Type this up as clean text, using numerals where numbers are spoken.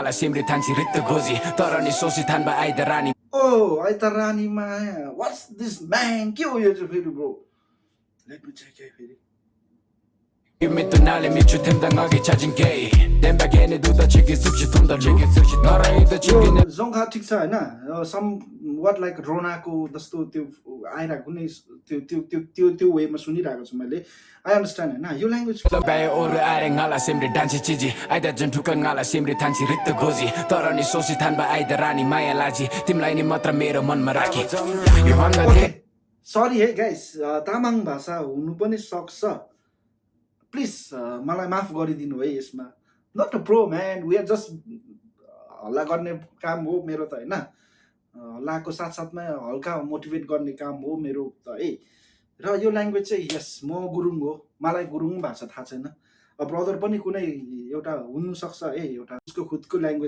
ngala simri thanchi rit goji tarani sosi than ba aida rani Oh, I the Rani Maya. What's this man? Kill you to feel, bro. Let me check it. Yumi to nale mi chu them dang agi charging gay dem ba gene do da chiki suchi thum da chiki suchi nara ida chiki ne Zongha ठिक छ हैन some what like रोनाको जस्तो त्यो आइराको कुनै त्यो वेमा सुनिरहेको छु मैले I understand हैन यो language la bay oru are ngala simri danchi chiji aida juntu kan ngala simri thanchi rit goji tarani sosi than ba aida rani maya laji timlai ni matra मेरो मनमा राखी यो भन्दा Okay, sorry है guys, Tamang भाषा हुनु पनि सक्छ please मलाई माफ गरिदिनु है यसमा not a pro man we are just हल्ला गर्ने काम हो मेरो त हैन हल्लाको साथसाथमा हल्का मोटिभेट गर्ने काम हो मेरो त है र यो ल्याङ्ग्वेज चाहिँ यस म गुरुङ हो मलाई गुरुङ भाषा थाहा छैन ब्रदर पनि कुनै एउटा हुनु सक्छ है एउटा उसको खुदको ल्याङ्ग्वेज